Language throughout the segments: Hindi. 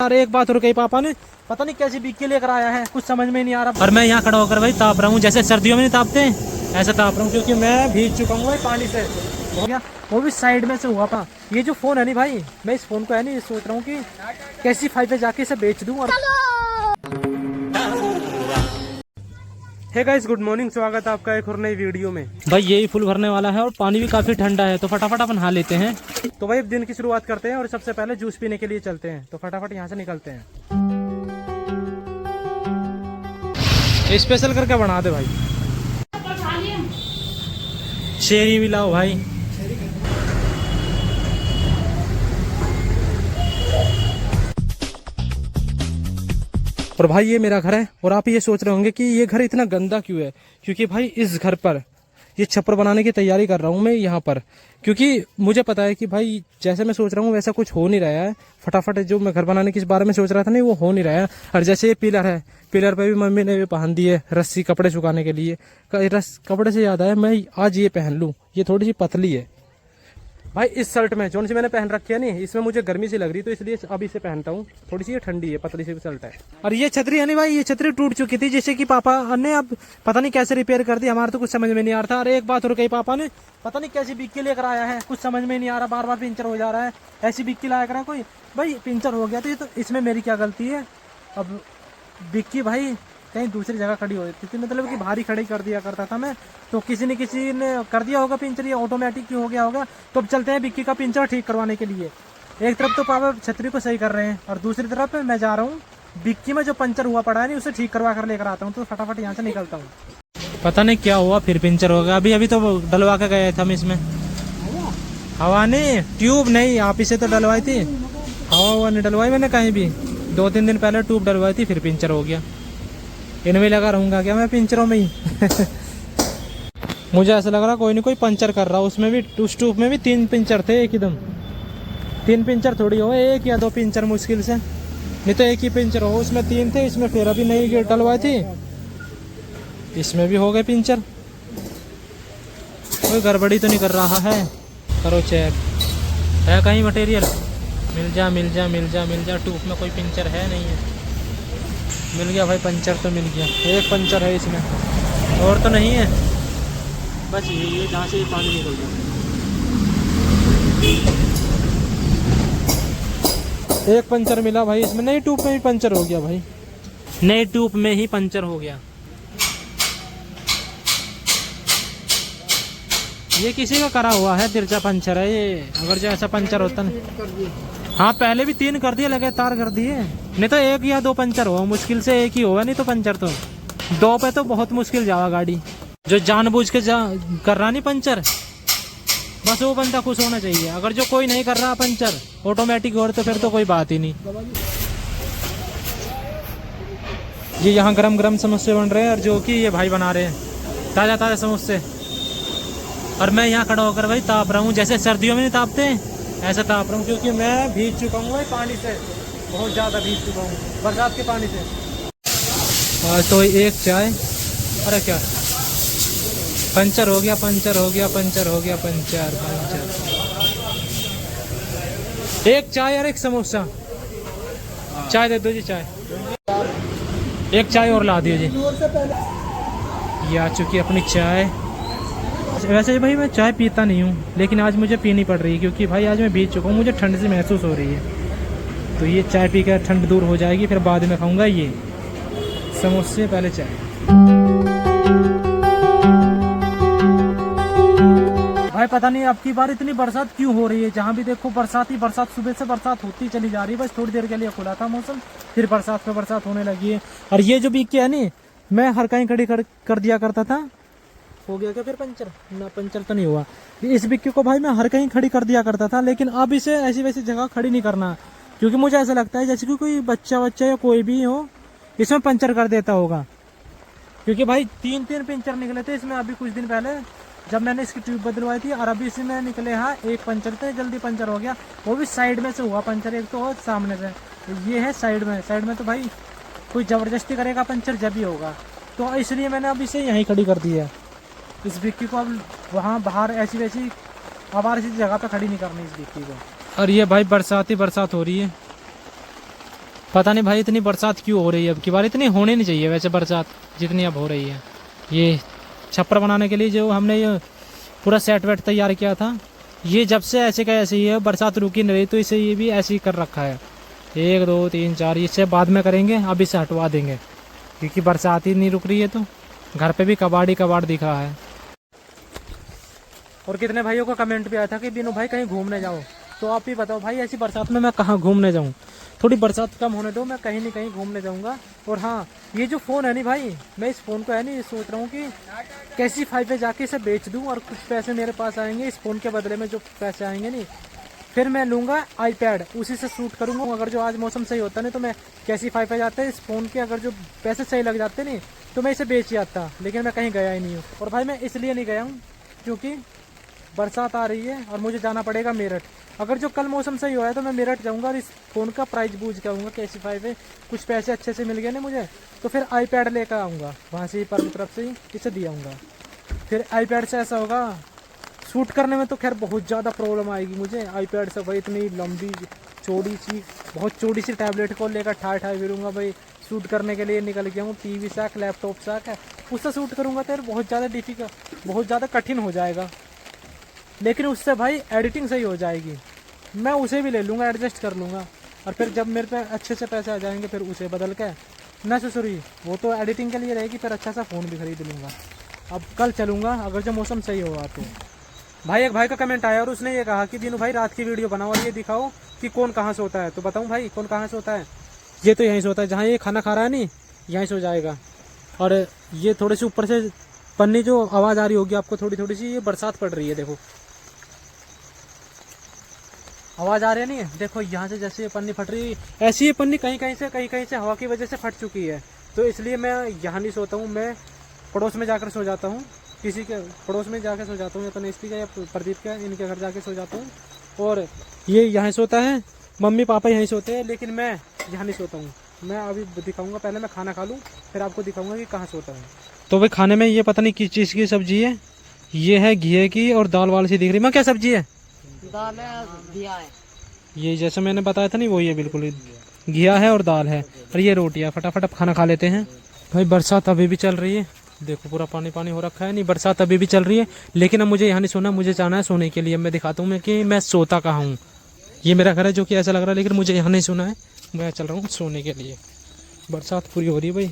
अरे एक बात और कही पापा ने, पता नहीं कैसी बिक्की लेकर आया है, कुछ समझ में नहीं आ रहा। और मैं यहाँ खड़ा होकर भाई ताप रहा हूँ, जैसे सर्दियों में नहीं तापते ऐसा ताप रहा हूँ, क्योंकि मैं भीग चुका हूँ भाई पानी से। हो गया वो भी साइड में से हुआ था। ये जो फोन है नहीं भाई, मैं इस फोन को है नहीं सोच रहा हूँ कि कैसी फाइव पे जाके इसे बेच दूँ। और हे गाइस, गुड मॉर्निंग, स्वागत है आपका एक और नई वीडियो में। भाई यही फुल भरने वाला है और पानी भी काफी ठंडा है, तो फटाफट अपन नहा लेते हैं। तो भाई दिन की शुरुआत करते हैं और सबसे पहले जूस पीने के लिए चलते हैं। तो फटाफट यहाँ से निकलते हैं। स्पेशल करके बना दे भाई, चेरी भी लाओ भाई। और भाई ये मेरा घर है और आप ये सोच रहे होंगे कि ये घर इतना गंदा क्यों है, क्योंकि भाई इस घर पर ये छप्पर बनाने की तैयारी कर रहा हूँ मैं यहाँ पर, क्योंकि मुझे पता है कि भाई जैसे मैं सोच रहा हूँ वैसा कुछ हो नहीं रहा है। फटाफट जो मैं घर बनाने के बारे में सोच रहा था नहीं, वो हो नहीं रहा है। और जैसे ये पिलर है, पिलर पे भी मम्मी ने भी पहन दी है रस्सी कपड़े सुखाने के लिए। कपड़े से याद आया, मैं आज ये पहन लूँ, ये थोड़ी सी पतली है भाई। इस शर्ट में जो सी मैंने पहन रखी है नहीं, इसमें मुझे गर्मी सी लग रही, तो इसलिए अभी से पहनता हूँ। थोड़ी सी ये ठंडी है, पतली सी शर्ट है। और ये छतरी है नहीं भाई, ये छतरी टूट चुकी थी, जैसे कि पापा ने अब पता नहीं कैसे रिपेयर कर दी। हमारा तो कुछ समझ में नहीं आ रहा था। अरे एक बात और कही पापा ने, पता नहीं कैसी बिक्की लेकर आया है, कुछ समझ में नहीं आ रहा, बार बार पंचर हो जा रहा है। ऐसी बिक्की लाया करा कोई, भाई पंचर हो गया तो इसमें मेरी क्या गलती है। अब बिक्की भाई कहीं दूसरी जगह खड़ी हो जाती थी, मतलब कि भारी खड़ी कर दिया करता था मैं, तो किसी ने कर दिया होगा पिंचर, ये ऑटोमेटिक ही हो गया होगा। तो अब चलते हैं बिक्की का पिंचर ठीक करवाने के लिए। एक तरफ तो पापा छतरी को सही कर रहे हैं और दूसरी तरफ मैं जा रहा हूँ बिक्की में जो पंचर हुआ पड़ा है नहीं, उसे ठीक करवा कर लेकर आता हूँ। तो फटाफट यहाँ से निकलता हूँ। पता नहीं क्या हुआ, फिर पंचर हो गया। अभी तो डलवा के गए थे हम इसमें। हवा नहीं, ट्यूब नहीं, आप इसे तो डलवाई थी, हवा नहीं डलवाई मैंने कहीं भी। 2-3 दिन पहले ट्यूब डलवाई थी, फिर पंचर हो गया। इनमें लगा रहूंगा क्या मैं पिंचरों में ही। मुझे ऐसा लग रहा कोई नहीं कोई पंचर कर रहा। उसमें भी, उस ट्यूब में भी 3 पिंचर थे एकदम। 3 पिंचर थोड़ी हो, 1 या 2 पिंचर मुश्किल से, नहीं तो एक ही पिंचर हो। उसमें 3 थे, इसमें फिर अभी नई डलवाई थी, इसमें भी हो गए पिंचर। कोई गड़बड़ी तो नहीं कर रहा है, करो चेक। है कहीं मटेरियल, मिल जा मिल जा मिल जा मिल जा। ट्यूब में कोई पिंचर है नहीं है, मिल गया भाई, पंचर तो मिल गया। एक पंचर है इसमें, और तो नहीं है, बस ये जहाँ से पानी निकल गया। एक पंचर मिला भाई इसमें, नई ट्यूब में ही पंचर हो गया भाई, नई ट्यूब में ही पंचर हो गया। ये किसी का करा हुआ है, तिरछा पंचर है ये। अगर जो ऐसा पंचर होता ना, हाँ पहले भी 3 कर दिए लगातार कर दिए, नहीं तो 1 या 2 पंचर हुआ, मुश्किल से 1 ही हुआ, नहीं तो पंचर तो 2 पे तो बहुत मुश्किल जावा गाड़ी। जो जानबूझ के कर रहा नहीं पंचर, बस वो बंदा खुश होना चाहिए। अगर जो कोई नहीं कर रहा पंचर ऑटोमेटिक और, तो फिर तो कोई बात ही नहीं। ये यहाँ गरम गरम समोसे बन रहे हैं, और जो कि ये भाई बना रहे हैं ताज़ा ताज़ा समोसे। और मैं यहाँ खड़ा होकर भाई ताप रहा हूँ, जैसे सर्दियों में नहीं तापते ऐसा ताप रहा हूँ, क्योंकि मैं भीग चुका हूँ भाई पानी से, बहुत ज़्यादा भीग चुका हूँ बरसात के पानी से। और तो एक चाय, अरे क्या पंचर हो गया, पंचर हो गया, पंचर हो गया, पंचर पंचर। एक चाय और एक समोसा। चाय दे दो जी, चाय, एक चाय और ला दियो जी। ये आ चुकी अपनी चाय। वैसे भाई मैं चाय पीता नहीं हूँ, लेकिन आज मुझे पीनी पड़ रही है, क्योंकि भाई आज मैं भीग चुका हूँ, मुझे ठंड से महसूस हो रही है। तो ये चाय पी कर ठंड दूर हो जाएगी, फिर बाद में खाऊंगा ये समोसे, पहले चाय। भाई पता नहीं अब की बार इतनी बरसात क्यों हो रही है, जहाँ भी देखो बरसात ही बरसात, सुबह से बरसात होती चली जा रही है। बस थोड़ी देर के लिए खुला था मौसम, फिर बरसात पे बरसात होने लगी है। और ये जो बिक्की है नी, मैं हर कहीं खड़ी कर दिया करता था। हो गया क्या फिर पंचर? ना पंचर तो नहीं हुआ। इस बिक्की को भाई मैं हर कहीं खड़ी कर दिया करता था, लेकिन अब इसे ऐसी वैसी जगह खड़ी नहीं करना, क्योंकि मुझे ऐसा लगता है जैसे कि कोई बच्चा या कोई भी हो इसमें पंचर कर देता होगा। क्योंकि भाई 3 पंचर निकले थे इसमें अभी कुछ दिन पहले, जब मैंने इसकी ट्यूब बदलवाई थी। और अभी इसमें निकले हाँ 1 पंचर थे, जल्दी पंचर हो गया, वो भी साइड में से हुआ पंचर, एक तो सामने से। ये है साइड में तो भाई कोई ज़बरदस्ती करेगा पंचर जब ही होगा, तो इसलिए मैंने अब इसे यहीं खड़ी कर दी है। इस बिक्की को अब वहाँ बाहर ऐसी वैसी आवार सी जगह पे खड़ी नहीं करनी इस बिक्की को। और ये भाई बरसात ही बरसात हो रही है, पता नहीं भाई इतनी बरसात क्यों हो रही है अब की बार। इतनी होनी नहीं चाहिए वैसे बरसात जितनी अब हो रही है। ये छप्पर बनाने के लिए जो हमने ये पूरा सेट वेट तैयार किया था, ये जब से ऐसे का ऐसे ही है, बरसात रुकी नहीं रही तो इसे ये भी ऐसे ही कर रखा है। 1 2 3 4 इससे बाद में करेंगे, अब इसे हटवा देंगे क्योंकि बरसात ही नहीं रुक रही है। तो घर पे भी कबाड़ ही कबाड़ दिख रहा है। और कितने भाइयों का कमेंट भी आया था कि बीनू भाई कहीं घूमने जाओ। तो आप ही बताओ भाई, ऐसी बरसात में मैं कहाँ घूमने जाऊँ। थोड़ी बरसात कम होने दो, मैं कहीं नहीं कहीं घूमने जाऊँगा। और हाँ, ये जो फ़ोन है नहीं भाई, मैं इस फ़ोन को है नहीं ये सोच रहा हूँ कि कैसी फाइव पे जाके इसे बेच दूँ और कुछ पैसे मेरे पास आएंगे इस फ़ोन के बदले में। जो पैसे आएंगे नहीं, फिर मैं लूँगा आईपैड, उसी से शूट करूँगा। अगर जो आज मौसम सही होता नहीं तो मैं कैसी फाइव पे जाता है इस फ़ोन के, अगर जो पैसे सही लग जाते नहीं तो मैं इसे बेच ही आता। लेकिन मैं कहीं गया ही नहीं हूँ। और भाई मैं इसलिए नहीं गया हूँ क्योंकि बरसात आ रही है और मुझे जाना पड़ेगा मेरठ। अगर जो कल मौसम सही हुआ है तो मैं मेरठ जाऊंगा और इस फ़ोन का प्राइस बूझ के आऊँगा कि ऐसी फाइव है, कुछ पैसे अच्छे से मिल गए ना मुझे, तो फिर आईपैड लेकर आऊँगा वहाँ से ही, पर तरफ से ही इसे दिया आऊँगा। फिर आईपैड से ऐसा होगा, शूट करने में तो खैर बहुत ज़्यादा प्रॉब्लम आएगी मुझे आईपैड से भाई। इतनी लंबी चौड़ी सी, बहुत चौड़ी सी टैबलेट को लेकर ठाए ठाए फिरूँगा भाई। शूट करने के लिए निकल गया हूँ, टीवी सैक लैपटॉप सैक है, उससे शूट करूँगा तो बहुत ज़्यादा डिफिकल्ट, बहुत ज़्यादा कठिन हो जाएगा। लेकिन उससे भाई एडिटिंग सही हो जाएगी, मैं उसे भी ले लूँगा, एडजस्ट कर लूँगा। और फिर जब मेरे पे अच्छे से पैसे आ जाएंगे फिर उसे बदल के नेसेसरी, वो तो एडिटिंग के लिए रहेगी, फिर अच्छा सा फ़ोन भी खरीद लूँगा। अब कल चलूँगा अगर जो मौसम सही होगा तो। भाई एक भाई का कमेंट आया और उसने ये कहा कि दीनू भाई रात की वीडियो बनाओ और ये दिखाओ कि कौन कहाँ सोता है। तो बताऊँ भाई कौन कहाँ सोता है? ये तो यहीं सोता है, जहाँ ये खाना खा रहा है नहीं यहीं सो जाएगा। और ये थोड़े से ऊपर से पन्नी जो आवाज़ आ रही होगी आपको थोड़ी थोड़ी सी, ये बरसात पड़ रही है, देखो आवाज़ आ रही है नहीं, देखो यहाँ से जैसे ये पन्नी फट रही है, ऐसी ये पन्नी कहीं कहीं से हवा की वजह से फट चुकी है। तो इसलिए मैं यहाँ नहीं सोता हूँ, मैं पड़ोस में जाकर सो जाता हूँ, किसी के पड़ोस में जाकर सो जाता हूँ, या तो नेस्टी का या प्रदीप का, इनके घर जाके सो जाता हूँ। और ये यहाँ सोता है, मम्मी पापा यहीं सोते हैं, लेकिन मैं यहाँ नहीं सोता हूँ। मैं अभी दिखाऊँगा, पहले मैं खाना खा लूँ फिर आपको दिखाऊँगा कि कहाँ सोता हूँ। तो भाई खाने में ये पता नहीं किस चीज़ की सब्जी है, ये है घिए की और दाल वाल सी दिख रही। मैं क्या सब्जी है? दाल है, घिया है। ये जैसे मैंने बताया था नहीं वो ये बिल्कुल घिया है और दाल है और ये रोटियाँ। फटाफट अब खाना खा लेते हैं। भाई बरसात अभी भी चल रही है, देखो पूरा पानी पानी हो रखा है। नहीं बरसात अभी भी चल रही है, लेकिन अब मुझे यहाँ नहीं सोना, मुझे जाना है सोने के लिए। मैं दिखाता हूँ मैं कि मैं सोता कहाँ हूँ। ये मेरा घर है जो कि ऐसा लग रहा है, लेकिन मुझे यहाँ नहीं सोना है, मैं चल रहा हूँ सोने के लिए। बरसात पूरी हो रही है भाई,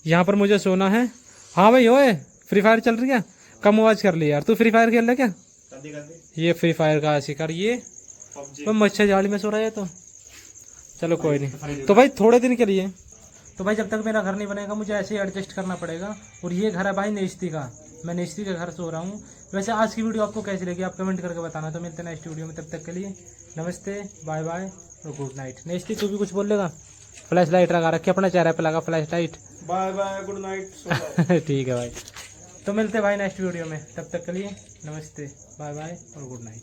यहाँ पर मुझे सोना है। हाँ भाई ओए, फ्री फायर चल रही है? कम आवाज कर ली यार, तू फ्री फायर खेल रहा क्या? ये फ्री फायर का शिकार, ये तो मच्छर जाली में सो रहा है। तो चलो कोई नहीं, तो भाई थोड़े दिन के लिए, तो भाई जब तक मेरा घर नहीं बनेगा मुझे ऐसे ही एडजस्ट करना पड़ेगा। और ये घर है भाई नेस्ती का, मैं नेस्ती के घर सो रहा हूँ। वैसे आज की वीडियो आपको कैसी लगी आप कमेंट करके बताना। तो मिलते हैं नेक्स्ट वीडियो में, तब तक के लिए नमस्ते, बाय बाय और गुड नाइट। नेस्ती तू भी कुछ बोल लेगा? फ्लैश लाइट लगा रखे अपने चेहरे पे, लगा flash light. Bye bye, good night. ठीक है भाई, तो मिलते हैं भाई नेक्स्ट वीडियो में, तब तक के लिए नमस्ते, बाय बाय और गुड नाइट।